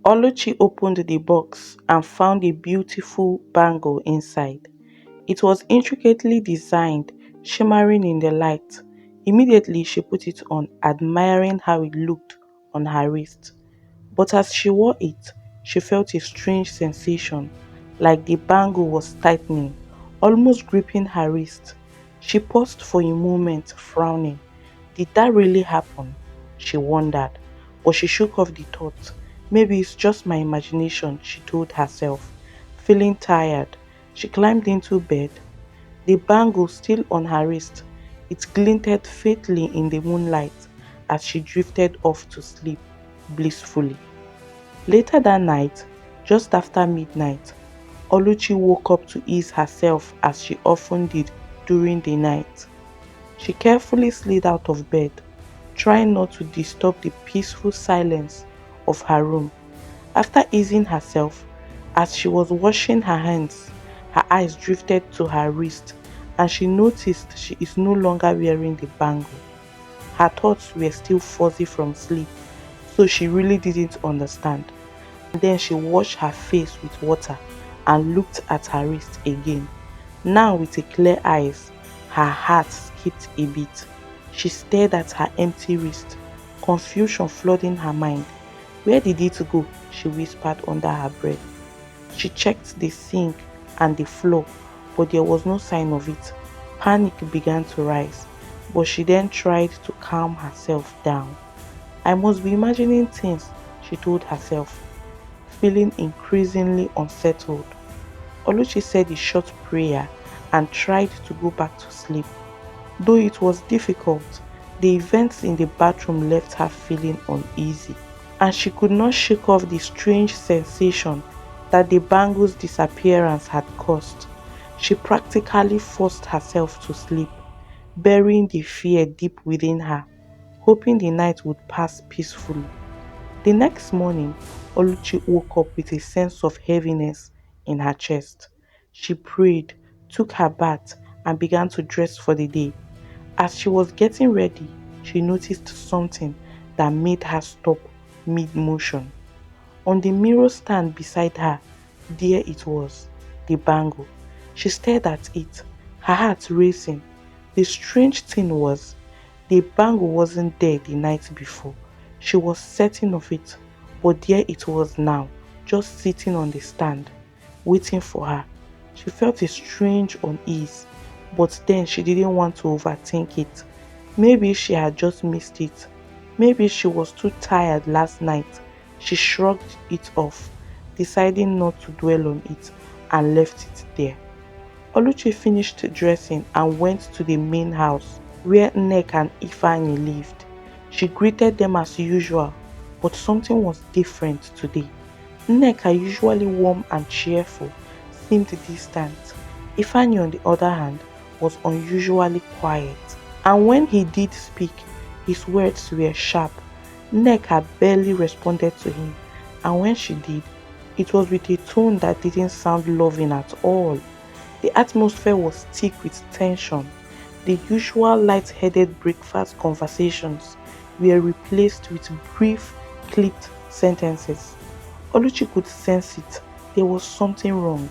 Oluchi opened the box and found a beautiful bangle inside. It was intricately designed, shimmering in the light. Immediately she put it on, admiring how it looked on her wrist. But as she wore it, she felt a strange sensation, like the bangle was tightening, almost gripping her wrist. She paused for a moment, frowning. Did that really happen? She wondered, but she shook off the thought. Maybe it's just my imagination, she told herself. Feeling tired, she climbed into bed, the bangle still on her wrist. It glinted faintly in the moonlight as she drifted off to sleep blissfully. Later that night, just after midnight, Oluchi woke up to ease herself as she often did during the night. She carefully slid out of bed, trying not to disturb the peaceful silence of her room. After easing herself, as she was washing her hands, her eyes drifted to her wrist and she noticed she is no longer wearing the bangle. Her thoughts were still fuzzy from sleep, so she really didn't understand. Then she washed her face with water and looked at her wrist again. Now with a clear eyes, her heart skipped a beat. She stared at her empty wrist, confusion flooding her mind. Where did it go? She whispered under her breath. She checked the sink and the floor, but there was no sign of it. Panic began to rise, but she then tried to calm herself down. I must be imagining things, she told herself, feeling increasingly unsettled. Oluchi said a short prayer and tried to go back to sleep. Though it was difficult, the events in the bathroom left her feeling uneasy, and she could not shake off the strange sensation that the bangle's disappearance had caused. She practically forced herself to sleep, burying the fear deep within her, hoping the night would pass peacefully. The next morning, Oluchi woke up with a sense of heaviness in her chest. She prayed, took her bath, and began to dress for the day. As she was getting ready, she noticed something that made her stop mid motion. On the mirror stand beside her, there it was, the bangle. She stared at it, her heart racing. The strange thing was, the bangle wasn't there the night before. She was certain of it, but there it was now, just sitting on the stand, waiting for her. She felt a strange unease, but then she didn't want to overthink it. Maybe she had just missed it. Maybe she was too tired last night. She shrugged it off, deciding not to dwell on it, and left it there. Oluchi finished dressing and went to the main house where Nek and Ifeanyi lived. She greeted them as usual, but something was different today. Nneka, usually warm and cheerful, seemed distant. Ifeanyi, on the other hand, was unusually quiet, and when he did speak, his words were sharp. Nneka barely responded to him, and when she did, it was with a tone that didn't sound loving at all. The atmosphere was thick with tension. The usual light-headed breakfast conversations were replaced with brief, clipped sentences. Oluchi could sense it. There was something wrong.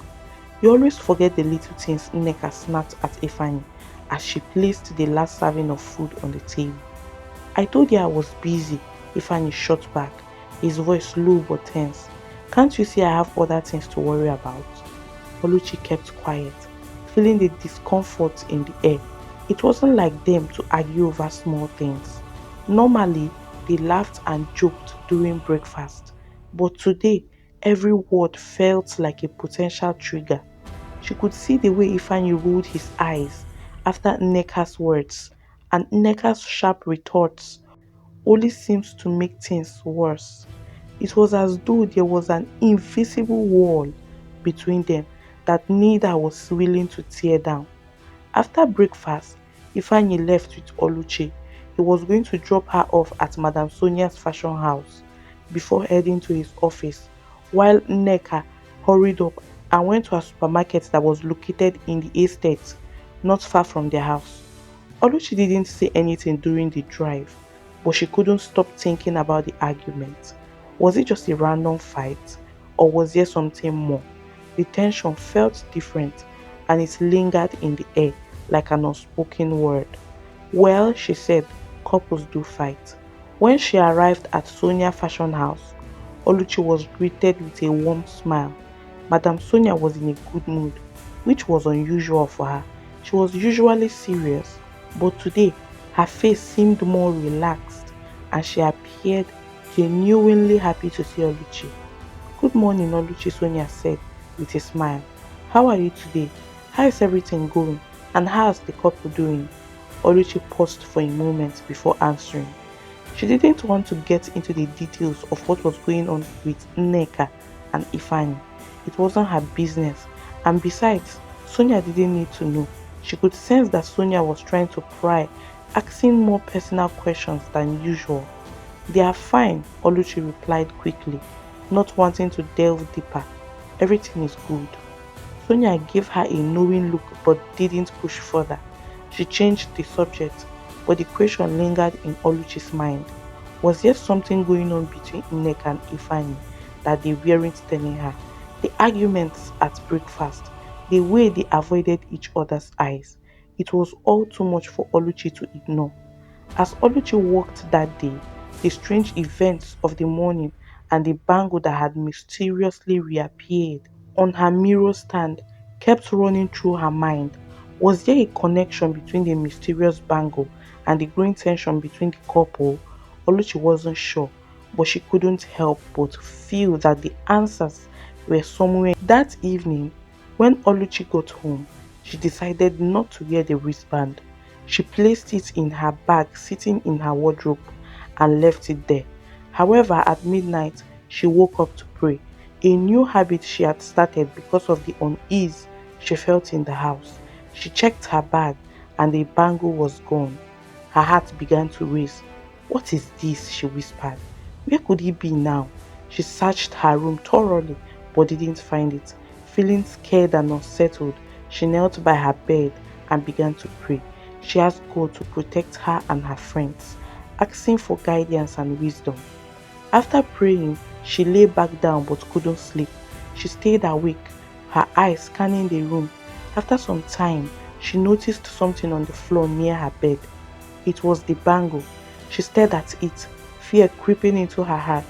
You always forget the little things, Nneka snapped at Ifeanyi as she placed the last serving of food on the table. I told you I was busy, Ifeanyi shot back, his voice low but tense. Can't you see I have other things to worry about? Oluchi kept quiet, feeling the discomfort in the air. It wasn't like them to argue over small things. Normally, they laughed and joked during breakfast, but today, every word felt like a potential trigger. She could see the way Ifeanyi rolled his eyes after Nneka's words, and Nneka's sharp retorts only seemed to make things worse. It was as though there was an invisible wall between them that neither was willing to tear down. After breakfast, Ifeanyi left with Oluchi. He was going to drop her off at Madame Sonia's fashion house before heading to his office, while Nneka hurried up and went to a supermarket that was located in the estate not far from their house. Oluchi didn't say anything during the drive, but she couldn't stop thinking about the argument. Was it just a random fight, or was there something more? The tension felt different, and it lingered in the air like an unspoken word. Well, she said, couples do fight. When she arrived at Sonia Fashion House, Oluchi was greeted with a warm smile. Madam Sonia was in a good mood, which was unusual for her. She was usually serious, but today her face seemed more relaxed and she appeared genuinely happy to see Oluchi. Good morning, Oluchi, Sonia said with a smile. How are you today? How is everything going? And how is the couple doing? Oluchi paused for a moment before answering. She didn't want to get into the details of what was going on with Nneka and Ifani. It wasn't her business. And besides, Sonia didn't need to know. She could sense that Sonia was trying to pry, asking more personal questions than usual. They are fine, Oluchi replied quickly, not wanting to delve deeper. Everything is good. Sonia gave her a knowing look but didn't push further. She changed the subject, but the question lingered in Oluchi's mind. Was there something going on between Nneka and Ifani that they weren't telling her? The arguments at breakfast, the way they avoided each other's eyes. It was all too much for Oluchi to ignore. As Oluchi walked that day, the strange events of the morning and the bangle that had mysteriously reappeared on her mirror stand kept running through her mind. Was there a connection between the mysterious bangle and the growing tension between the couple? Oluchi wasn't sure, but she couldn't help but feel that the answers were somewhere. That evening, when Oluchi got home, she decided not to wear the wristband. She placed it in her bag sitting in her wardrobe and left it there. However, at midnight, she woke up to pray, a new habit she had started because of the unease she felt in the house. She checked her bag and the bangle was gone. Her heart began to race. What is this? She whispered. Where could he be now? She searched her room thoroughly but didn't find it. Feeling scared and unsettled, she knelt by her bed and began to pray. She asked God to protect her and her friends, asking for guidance and wisdom. After praying, she lay back down but couldn't sleep. She stayed awake, her eyes scanning the room. After some time, she noticed something on the floor near her bed. It was the bangle. She stared at it, fear creeping into her heart.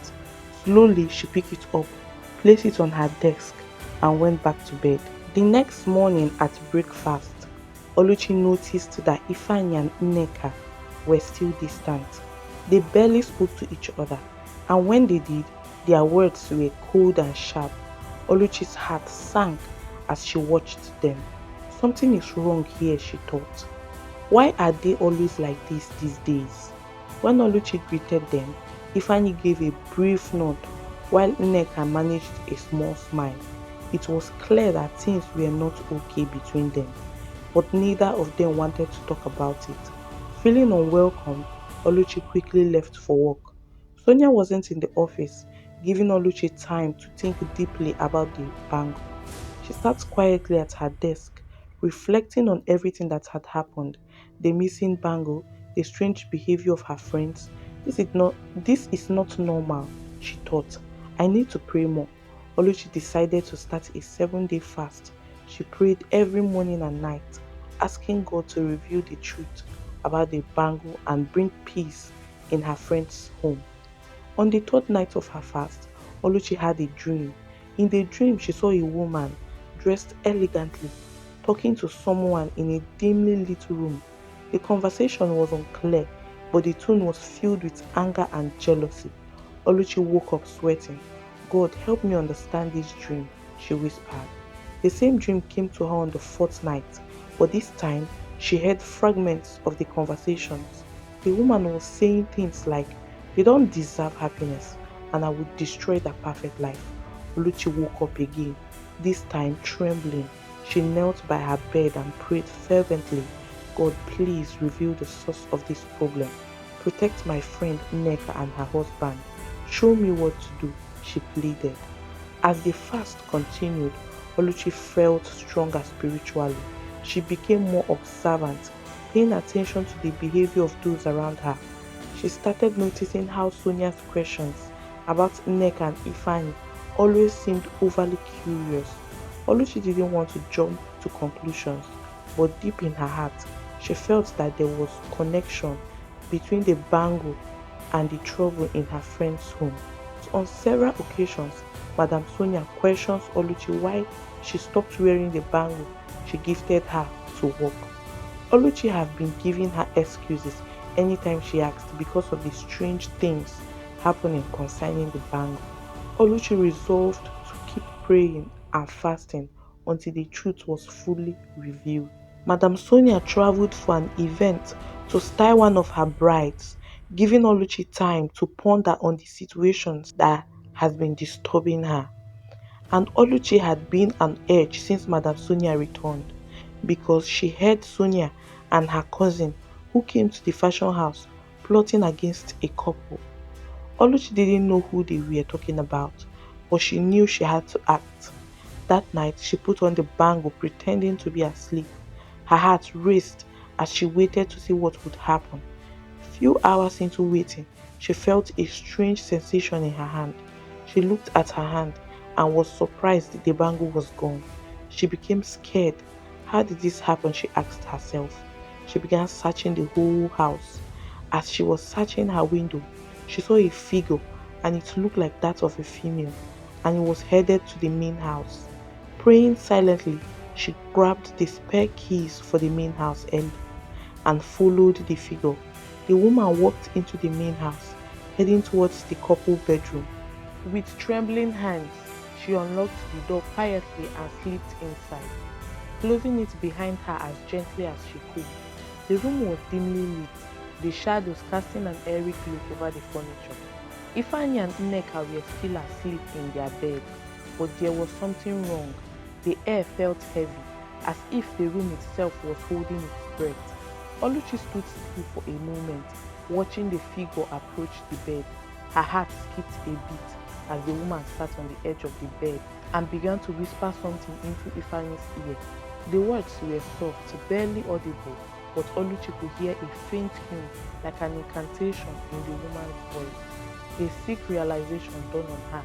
Slowly, she picked it up, placed it on her desk, and went back to bed. The next morning at breakfast, Oluchi noticed that Ifeanyi and Nneka were still distant. They barely spoke to each other, and when they did, their words were cold and sharp. Oluchi's heart sank as she watched them. Something is wrong here, she thought. Why are they always like this these days? When Oluchi greeted them, Ifeanyi gave a brief nod, while Nneka managed a small smile. It was clear that things were not okay between them, but neither of them wanted to talk about it. Feeling unwelcome, Oluchi quickly left for work. Sonia wasn't in the office, giving Oluchi time to think deeply about the bangle. She sat quietly at her desk, reflecting on everything that had happened, the missing bangle, the strange behavior of her friends. This is not normal, she thought. I need to pray more. Oluchi decided to start a 7-day fast. She prayed every morning and night, asking God to reveal the truth about the bangle and bring peace in her friend's home. On the third night of her fast, Oluchi had a dream. In the dream, she saw a woman dressed elegantly talking to someone in a dimly lit room. The conversation was unclear, but the tone was filled with anger and jealousy. Oluchi woke up sweating. God, help me understand this dream, she whispered. The same dream came to her on the fourth night, but this time she heard fragments of the conversations. The woman was saying things like, they don't deserve happiness, and I would destroy their perfect life. Oluchi woke up again, this time trembling. She knelt by her bed and prayed fervently, God, please reveal the source of this problem. Protect my friend Nneka and her husband. Show me what to do, she pleaded. As the fast continued, Oluchi felt stronger spiritually. She became more observant, paying attention to the behavior of those around her. She started noticing how Sonia's questions about Nneka and Ifeanyi always seemed overly curious. Oluchi didn't want to jump to conclusions, but deep in her heart, she felt that there was connection between the bangle and the trouble in her friend's home. So on several occasions, Madam Sonia questions Oluchi why she stopped wearing the bangle she gifted her to work. Oluchi have been giving her excuses anytime she asked because of the strange things happening concerning the bangle. Oluchi resolved to keep praying and fasting until the truth was fully revealed. Madam Sonia traveled for an event to style one of her brides, giving Oluchi time to ponder on the situations that has been disturbing her. And Oluchi had been on edge since Madam Sonia returned because she heard Sonia and her cousin, who came to the fashion house, plotting against a couple. Oluchi didn't know who they were talking about, but she knew she had to act. That night, she put on the bangle pretending to be asleep. Her heart raced as she waited to see what would happen. Few hours into waiting, she felt a strange sensation in her hand. She looked at her hand and was surprised the bangle was gone. She became scared. How did this happen? She asked herself. She began searching the whole house. As she was searching her window, she saw a figure and it looked like that of a female, and it was headed to the main house. Praying silently, she grabbed the spare keys for the main house early and followed the figure. The woman walked into the main house, heading towards the couple bedroom. With trembling hands, she unlocked the door quietly and slipped inside, closing it behind her as gently as she could. The room was dimly lit, the shadows casting an airy glow over the furniture. Ifeanyi and Nneka were still asleep in their beds, but there was something wrong. The air felt heavy, as if the room itself was holding its breath. Oluchi stood still for a moment, watching the figure approach the bed. Her heart skipped a beat as the woman sat on the edge of the bed and began to whisper something into Ifeanyi's ear. The words were soft, barely audible, but Oluchi could hear a faint hum like an incantation in the woman's voice. A sick realization dawned on her.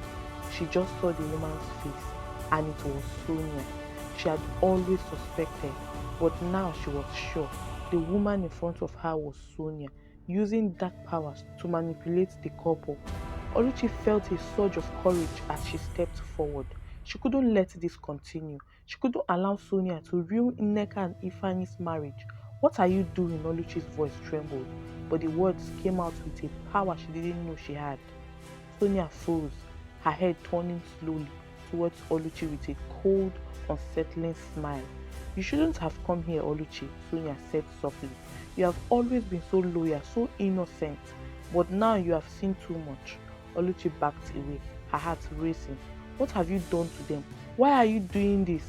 She just saw the woman's face, and it was Sonia. She had always suspected, but now she was sure. The woman in front of her was Sonia, using dark powers to manipulate the couple. Oluchi felt a surge of courage as she stepped forward. She couldn't let this continue. She couldn't allow Sonia to ruin Nneka and Ifani's marriage. "What are you doing?" Oluchi's voice trembled, but the words came out with a power she didn't know she had. Sonia froze, her head turning slowly towards Oluchi with a cold, unsettling smile. "You shouldn't have come here, Oluchi," Sonia said softly. "You have always been so loyal, so innocent, but now you have seen too much." Oluchi backed away, her heart racing. "What have you done to them? Why are you doing this?"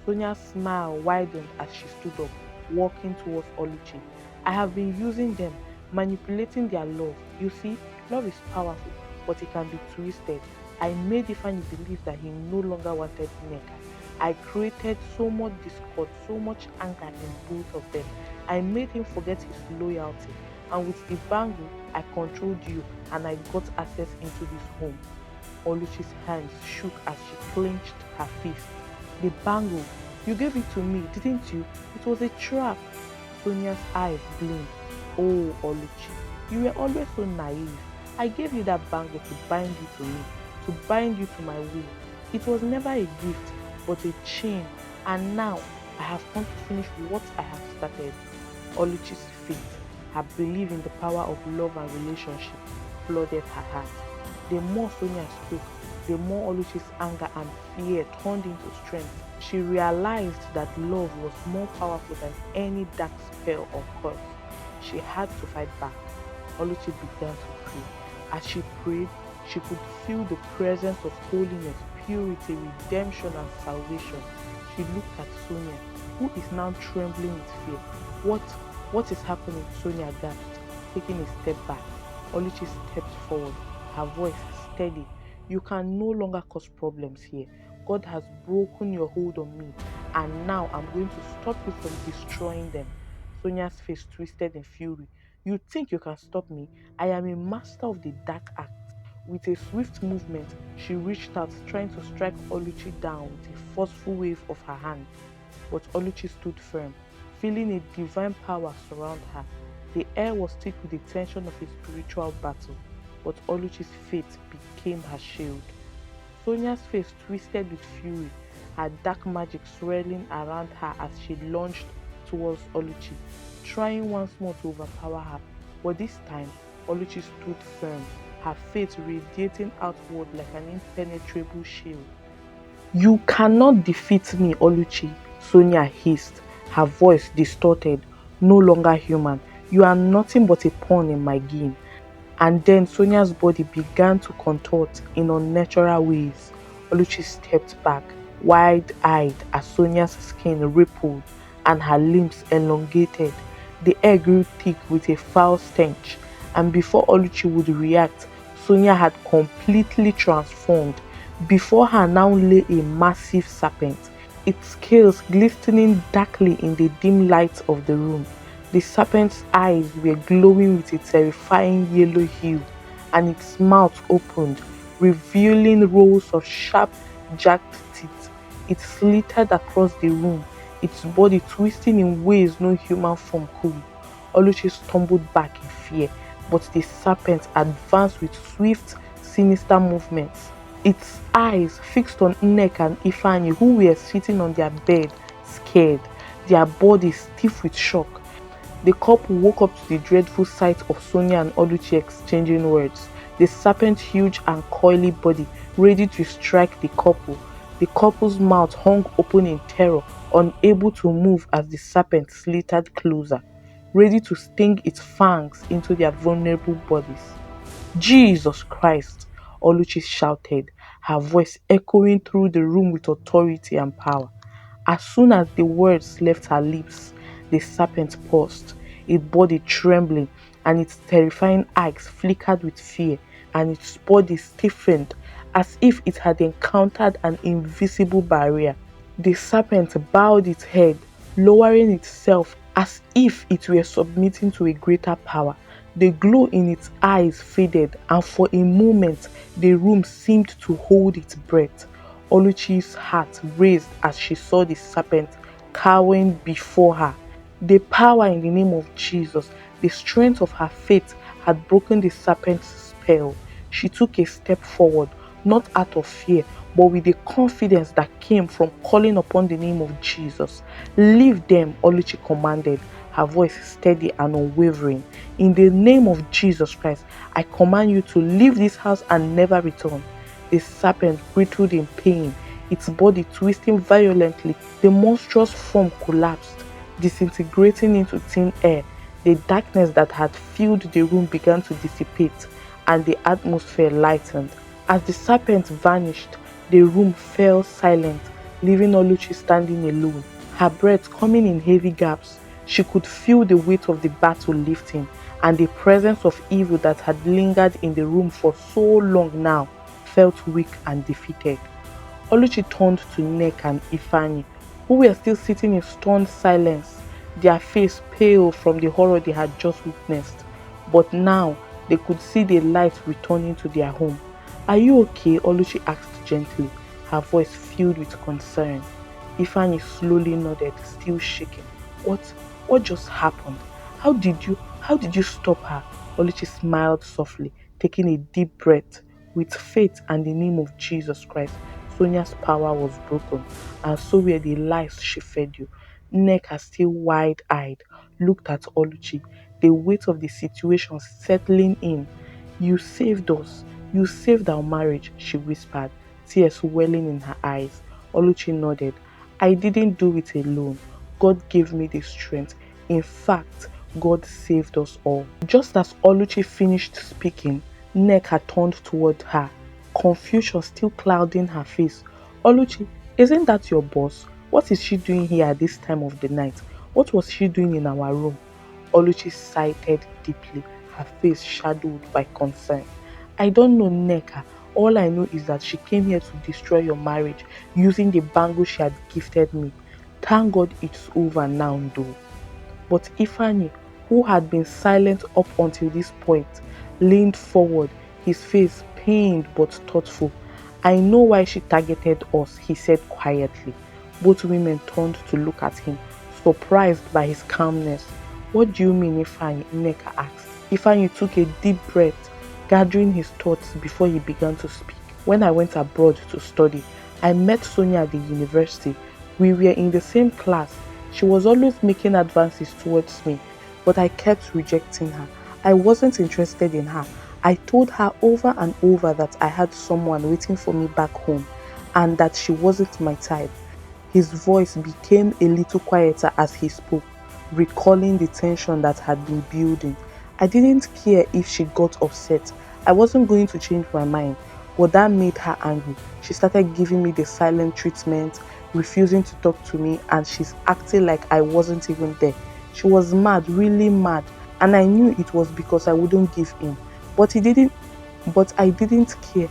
Sonia's smile widened as she stood up, walking towards Oluchi. "I have been using them, manipulating their love. You see, love is powerful, but it can be twisted. I made Ifeanyi believe that he no longer wanted Nneka. I created so much discord, so much anger in both of them. I made him forget his loyalty. And with the bangle, I controlled you and I got access into this home." Oluchi's hands shook as she clenched her fist. "The bangle! You gave it to me, didn't you? It was a trap." Sonia's eyes gleamed. "Oh, Oluchi, you were always so naive. I gave you that bangle to bind you to me, to bind you to my will. It was never a gift, but a chain. And now I have come to finish what I have started." Oluchi's faith, her belief in the power of love and relationship, flooded her heart. The more Sonia spoke, the more Oluchi's anger and fear turned into strength. She realized that love was more powerful than any dark spell or curse. She had to fight back. Oluchi began to pray. As she prayed, she could feel the presence of holiness, purity, redemption, and salvation. She looked at Sonia, who is now trembling with fear. What what is happening?" Sonia gasped, taking a step back. Oluchi stepped forward, her voice steady. "You can no longer cause problems here. God has broken your hold on me, and now I'm going to stop you from destroying them." Sonia's face twisted in fury. "You think you can stop me? I am a master of the dark arts. With a swift movement, she reached out, trying to strike Oluchi down with a forceful wave of her hand. But Oluchi stood firm, feeling a divine power surround her. The air was thick with the tension of a spiritual battle, but Oluchi's faith became her shield. Sonia's face twisted with fury, her dark magic swirling around her as she lunged towards Oluchi, trying once more to overpower her. But this time, Oluchi stood firm, her faith radiating outward like an impenetrable shield. "You cannot defeat me, Oluchi," Sonia hissed, her voice distorted, no longer human. "You are nothing but a pawn in my game." And then Sonia's body began to contort in unnatural ways. Oluchi stepped back, wide-eyed as Sonia's skin rippled and her limbs elongated. The air grew thick with a foul stench, and before Oluchi would react, Sonia had completely transformed. Before her now lay a massive serpent, its scales glistening darkly in the dim light of the room. The serpent's eyes were glowing with a terrifying yellow hue, and its mouth opened, revealing rows of sharp, jagged teeth. It slithered across the room, its body twisting in ways no human form could. Oluchi stumbled back in fear, but the serpent advanced with swift, sinister movements. Its eyes fixed on Nneka and Ifeanyi, who were sitting on their bed, scared, their bodies stiff with shock. The couple woke up to the dreadful sight of Sonia and Oluchi exchanging words, the serpent's huge and coily body ready to strike the couple. The couple's mouth hung open in terror, unable to move as the serpent slithered closer, ready to sting its fangs into their vulnerable bodies. "Jesus Christ!" Oluchi shouted, her voice echoing through the room with authority and power. As soon as the words left her lips, the serpent paused, its body trembling, and its terrifying eyes flickered with fear, and its body stiffened as if it had encountered an invisible barrier. The serpent bowed its head, lowering itself as if it were submitting to a greater power. The glow in its eyes faded, and for a moment the room seemed to hold its breath. Oluchi's heart raised as she saw the serpent cowering before her. The power in the name of Jesus, the strength of her faith had broken the serpent's spell. She took a step forward, not out of fear, but with the confidence that came from calling upon the name of Jesus. "Leave them," Oluchi commanded, her voice steady and unwavering. "In the name of Jesus Christ, I command you to leave this house and never return." The serpent writhed in pain, its body twisting violently. The monstrous form collapsed, disintegrating into thin air. The darkness that had filled the room began to dissipate, and the atmosphere lightened. As the serpent vanished, the room fell silent, leaving Oluchi standing alone, her breath coming in heavy gasps. She could feel the weight of the battle lifting, and the presence of evil that had lingered in the room for so long now felt weak and defeated. Oluchi turned to Nneka and Ifeanyi, who were still sitting in stunned silence, their face pale from the horror they had just witnessed. But now they could see the light returning to their home. "Are you okay?" Oluchi asked gently, her voice filled with concern. Ifeanyi slowly nodded, still shaking. What? What just happened? How did you stop her?" Oluchi smiled softly, taking a deep breath. With faith and the name of Jesus Christ, Sonia's power was broken, and so were the lies she fed you. Nneka, still wide-eyed, looked at Oluchi, the weight of the situation settling in. "You saved us. You saved our marriage," she whispered, tears welling in her eyes. Oluchi nodded. "I didn't do it alone. God gave me the strength. In fact, God saved us all." Just as Oluchi finished speaking, Nneka turned toward her, confusion still clouding her face. "Oluchi, isn't that your boss? What is she doing here at this time of the night? What was she doing in our room?" Oluchi sighed deeply, her face shadowed by concern. "I don't know, Nneka. All I know is that she came here to destroy your marriage using the bangle she had gifted me. Thank God it's over now, though." But Ifeanyi, who had been silent up until this point, leaned forward, his face pained but thoughtful. I know why she targeted us, he said quietly. Both women turned to look at him, surprised by his calmness. What do you mean, Ifeanyi? Nneka asked. Ifeanyi took a deep breath, gathering his thoughts before he began to speak. When I went abroad to study, I met Sonia at the university. We were in the same class. She was always making advances towards me, but I kept rejecting her. I wasn't interested in her. I told her over and over that I had someone waiting for me back home and that she wasn't my type. His voice became a little quieter as he spoke, recalling the tension that had been building. I didn't care if she got upset. I wasn't going to change my mind, but that made her angry. She started giving me the silent treatment, refusing to talk to me, and she's acting like I wasn't even there. She was mad, really mad, and I knew it was because I wouldn't give in. But he didn't but I didn't care.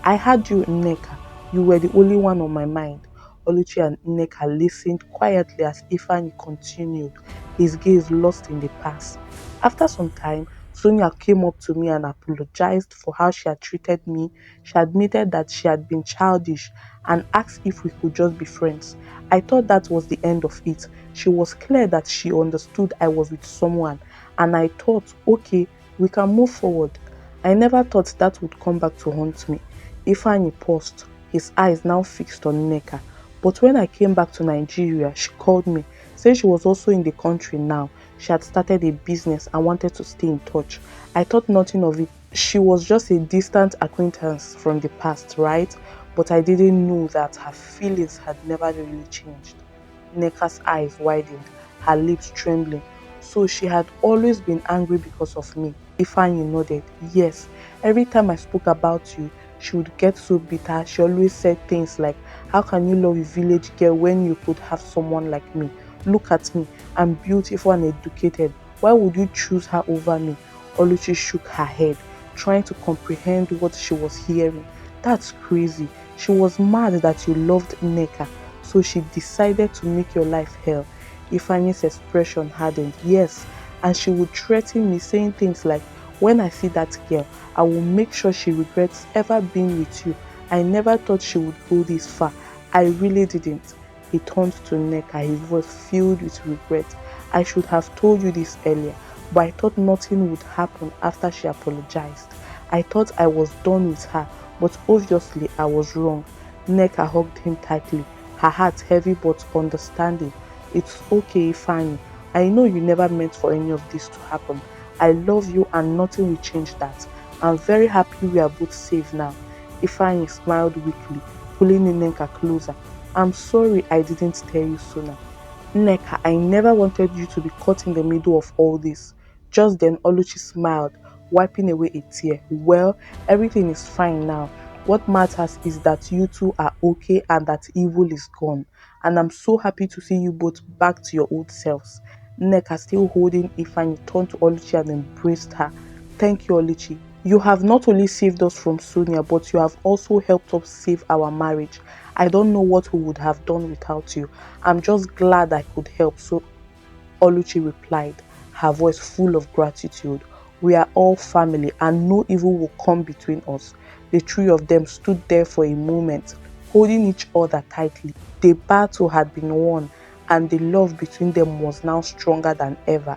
I had you, Nneka. You were the only one on my mind. Oluchi and Nneka listened quietly as Ifeanyi continued, his gaze lost in the past. After some time, Sonia came up to me and apologized for how she had treated me. She admitted that she had been childish and asked if we could just be friends. I thought that was the end of it. She was clear that she understood I was with someone, and I thought, okay, we can move forward. I never thought that would come back to haunt me. Ifeanyi paused, his eyes now fixed on Nneka. But when I came back to Nigeria, she called me, saying she was also in the country now. She had started a business and wanted to stay in touch. I thought nothing of it. She was just a distant acquaintance from the past, right? But I didn't know that her feelings had never really changed. Nneka's eyes widened, her lips trembling. So she had always been angry because of me. Ifeanyi nodded. Yes, every time I spoke about you, she would get so bitter. She always said things like, how can you love a village girl when you could have someone like me? Look at me, I'm beautiful and educated. Why would you choose her over me? Oluchi shook her head, trying to comprehend what she was hearing. That's crazy. She was mad that you loved Nneka, so she decided to make your life hell. Ifeanyi's expression hardened. Yes, and she would threaten me, saying things like, when I see that girl, I will make sure she regrets ever being with you. I never thought she would go this far. I really didn't. He turned to Nneka, his voice filled with regret. I should have told you this earlier, but I thought nothing would happen after she apologized. I thought I was done with her, but obviously I was wrong. Nneka hugged him tightly, her heart heavy but understanding. It's okay, Fanny. I know you never meant for any of this to happen. I love you and nothing will change that. I'm very happy we are both safe now. Ifeanyi smiled weakly, pulling Nneka closer. I'm sorry I didn't tell you sooner. Nneka, I never wanted you to be caught in the middle of all this. Just then Oluchi smiled, wiping away a tear. Well, everything is fine now. What matters is that you two are okay and that evil is gone. And I'm so happy to see you both back to your old selves. Nneka, still holding Ifeanyi, turned to Oluchi and embraced her. Thank you, Oluchi. You have not only saved us from Sonia, but you have also helped us save our marriage. I don't know what we would have done without you. I'm just glad I could help. So Oluchi replied, her voice full of gratitude. We are all family and no evil will come between us. The three of them stood there for a moment, holding each other tightly. The battle had been won and the love between them was now stronger than ever.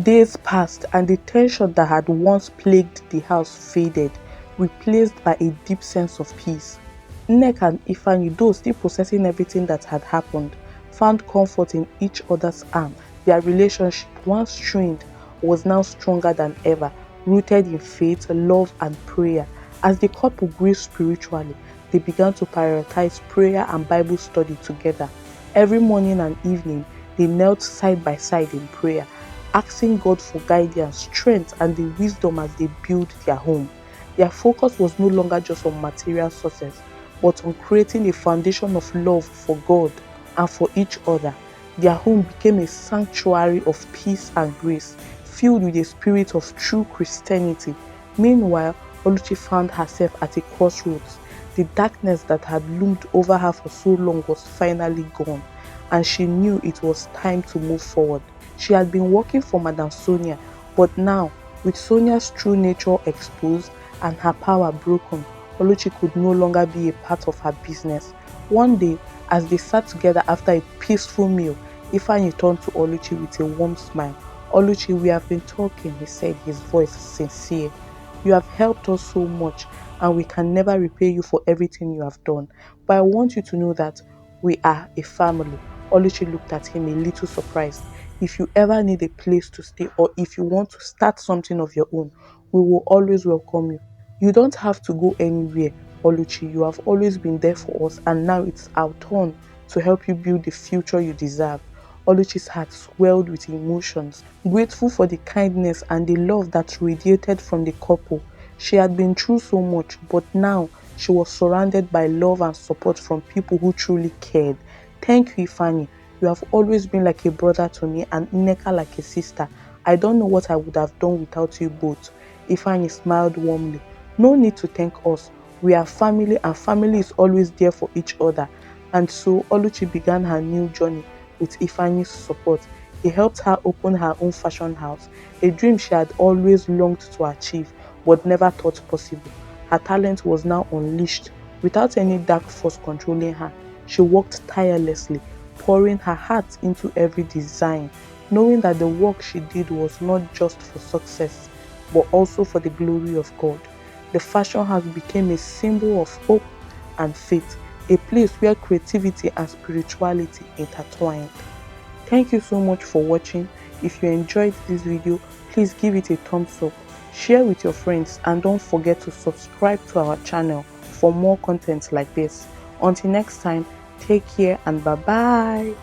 Days passed and the tension that had once plagued the house faded, replaced by a deep sense of peace. Nneka and Ifeanyi, though still processing everything that had happened, found comfort in each other's arms. Their relationship, once strained, was now stronger than ever, rooted in faith, love, and prayer. As the couple grew spiritually, they began to prioritize prayer and Bible study together. Every morning and evening, they knelt side by side in prayer, asking God for guidance, strength, and the wisdom as they built their home. Their focus was no longer just on material sources, but on creating a foundation of love for God and for each other. Their home became a sanctuary of peace and grace, filled with a spirit of true Christianity. Meanwhile, Oluchi found herself at a crossroads. The darkness that had loomed over her for so long was finally gone, and she knew it was time to move forward. She had been working for Madame Sonia, but now, with Sonia's true nature exposed, and her power broken, Oluchi could no longer be a part of her business. One day, as they sat together after a peaceful meal, Ifeanyi turned to Oluchi with a warm smile. "Oluchi, we have been talking," he said, his voice sincere. "You have helped us so much, and we can never repay you for everything you have done. But I want you to know that we are a family." Oluchi looked at him a little surprised. "If you ever need a place to stay or if you want to start something of your own, we will always welcome you. You don't have to go anywhere, Oluchi. You have always been there for us, and now it's our turn to help you build the future you deserve." Oluchi's heart swelled with emotions, grateful for the kindness and the love that radiated from the couple. She had been through so much, but now she was surrounded by love and support from people who truly cared. "Thank you, Ifeanyi. You have always been like a brother to me and Nneka like a sister. I don't know what I would have done without you both." Ifeanyi smiled warmly. "No need to thank us. We are family and family is always there for each other." And so Oluchi began her new journey with Ifeanyi's support. He helped her open her own fashion house, a dream she had always longed to achieve but never thought possible. Her talent was now unleashed without any dark force controlling her. She worked tirelessly, pouring her heart into every design, knowing that the work she did was not just for success, but also for the glory of God. The fashion house became a symbol of hope and faith, a place where creativity and spirituality intertwined. Thank you so much for watching. If you enjoyed this video, please give it a thumbs up, share with your friends, and don't forget to subscribe to our channel for more content like this. Until next time, take care and bye bye.